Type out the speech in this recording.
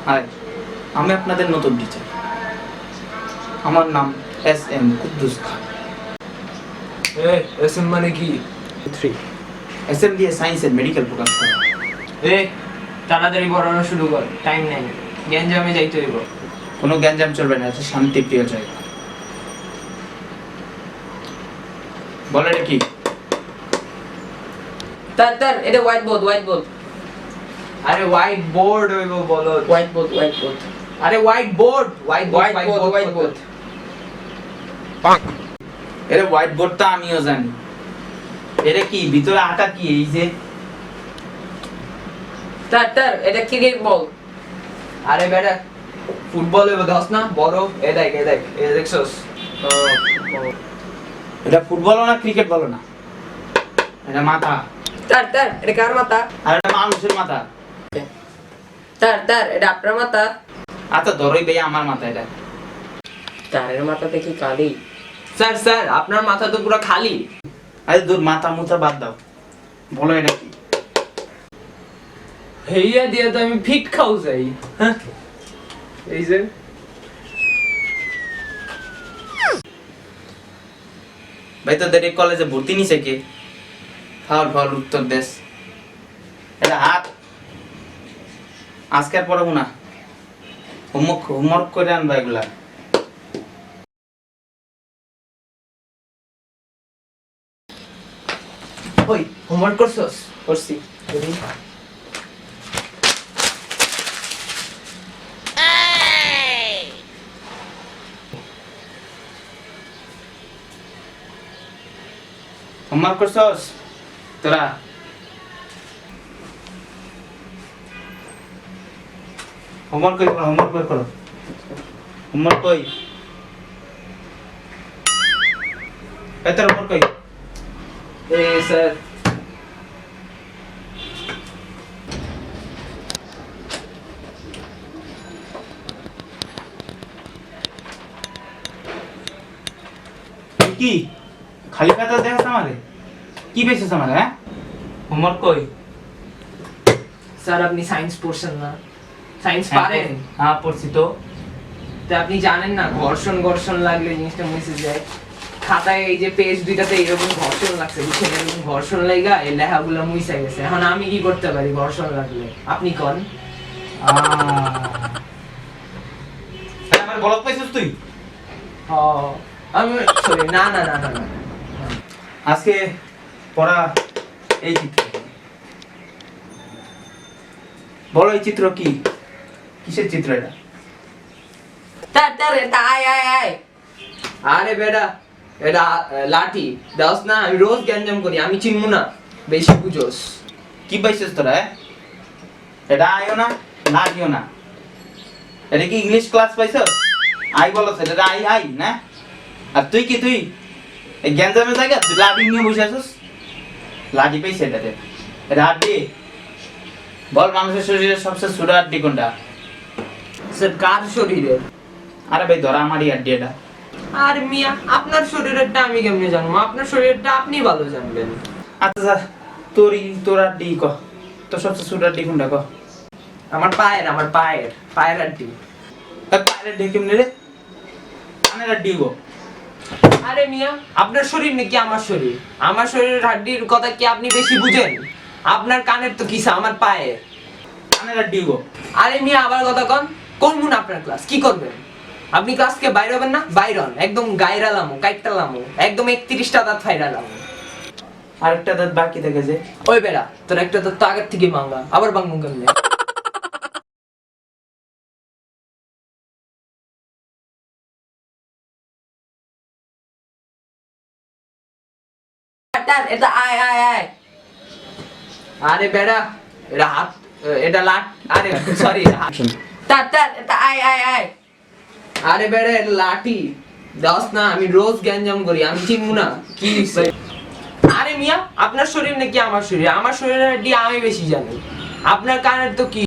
High, আমি আপনাদের নতুন টিচার। আমার নাম SM কুদ্দুস খান। এসএম মানে কি? 3 SM দিয়ে সায়েন্সের মেডিকেল প্রকাশ করা। তাড়াতাড়ি পড়ানো শুরু কর, টাইম নাই, গ্যাঞ্জামে যাইতে হইব। কোনো গ্যাঞ্জাম চলবে না, এটা শান্তিপ্রিয় জায়গা। বলে রে কি? তার এটা হোয়াইট বোর্ড আরে হোয়াইট বোর্ড হইব বলো। হোয়াইট বোর্ড আরে হোয়াইট বোর্ড এরে হোয়াইট বোর্ডটা আমিও জানি। এরে কি ভিতরে আটা কি এই যে? তার এটা ক্রিকেট বল। আরে বেটা ফুটবল হইব দশ না বড়। এ দেখ এ দেখছস? এটা ফুটবল না ক্রিকেট বলো না, এটা মাথা। তার এটা কার মাথা? আর এটা মানুষের মাথা। তার এটা আপনার মাথা। আচ্ছা ধরোই ভাই আমার মাথা এটা। তারের মাথা দেখি কালি। স্যার আপনার মাথা তো পুরো খালি। আরে দূর, মাথা মুথা বাদ দাও, বলো এটা কি? হেইয়া দিয়ে তো আমি ফিট খাও যাই। হ্যাঁ এই যে ভাই তোদের এই কলেজে ভর্তি নিছে কে? ফাউল উত্তর দেশ। এটা হাত। আজকে আর পড়াবো না, হোমওয়ার্ক করে আনবা এগুলা। ওই হোমওয়ার্ক করছস? করছি। হোমওয়ার্ক করছস তোরা? হোমওয়ার্ক কই করো, হোমওয়ার্ক কই? তোর হোমওয়ার্ক কই? স্যার কি খালি খাতা দেখাস আমারে? কি পেয়েছিস আমারে? হ্যাঁ, হোমওয়ার্ক কই? স্যার আপনি সায়েন্স পড়ছেন না? সায়েন্স পারেন? হ্যাঁ পড়ছি তো। তা আপনি জানেন না ঘর্ষণ লাগলে জিনিসটা মুছে যায়। খাতায় এই যে পেজ দুইটাতে এরকম ঘর্ষণ লাগছে, বুঝছেন? এরকম ঘর্ষণ লাগা এই লেখাগুলো মুছে গেছে। এখন আমি কি করতে পারি ঘর্ষণ লাগলে? আপনি কোন? আমার বলত পাইছিস তুই? আমি সরি না। আজকে পড়া এই চিত্র। বলো এই চিত্র কি? কিসের চিত্র এটা? তার এটা আয় আরে বেটা এটা লাঠি দাস না, আমি রোজ গ্যাঞ্জাম করি, আমি চিনবো না, বেশি বুঝোস। কি পাইছিস তোরা? এটা আইও না, লাগিও না। এটা কি ইংলিশ ক্লাস পাইছস? আই বলছ, এটা আই না? আর তুই এই গ্যাঞ্জামের জায়গা তুই লাঠি নিয়ে বসে আছিস? লাঠি পাইছে এটাতে? এটা হাড্ডি? বল মানুষের শরীরে সবচেয়ে ছোট হাড্ডি কোনটা? স্যার কার শরীরে? আরে ভাই ধরা আমারই হাড্ডি এটা। আর মিয়া আপনার শরীরেরটা আমি কেমনে জানবো? আপনার শরীরেরটা আপনি ভালো জানবেন। আচ্ছা তোর হাড্ডি ক, তোর সবচেয়ে ছোট হাড্ডি কোনটা ক? আমার পায়ের হাড্ডি। পায়ের হাড্ডি কেমনে রে? কানের হাড্ডি গো। আরে মিয়া আপনার শরীর নাকি আমার শরীর? আমার শরীরের হাড্ডির কথা কি আপনি বেশি বুঝেন? আপনার কানের তো কিসা, আমার পায়ের। কানের হাড্ডি গো। আরে মিয়া আবার কথা কোন মুন আপনার ক্লাস কি করবেন? আপনি ক্লাসকে বাইরে হবেন না? বাইরন একদম গায়রালামু কাইটালামু একদম 31টা দাঁত ফাইরালামু। আরেকটা দাঁত বাকি থাকে যে। ওই বেড়া তোর একটা দাঁত তো আগের থেকে ভাঙা, আবার ভাঙবো কেমনে? তার এটা আয় আরে বেড়া এটা হাত, এটা লাট, আরে সরি তার এটা আয় আরে বেড়া এটা লাঠি দাস না, আমি রোজ গ্যাঞ্জাম করি, আমি চিনবো না কি হইছে? আরে মিয়া আপনার শরীর নাকি আমার শরীর? আমার শরীরের হাড্ডি আমি বেশি জানি, আপনার কানের তো কি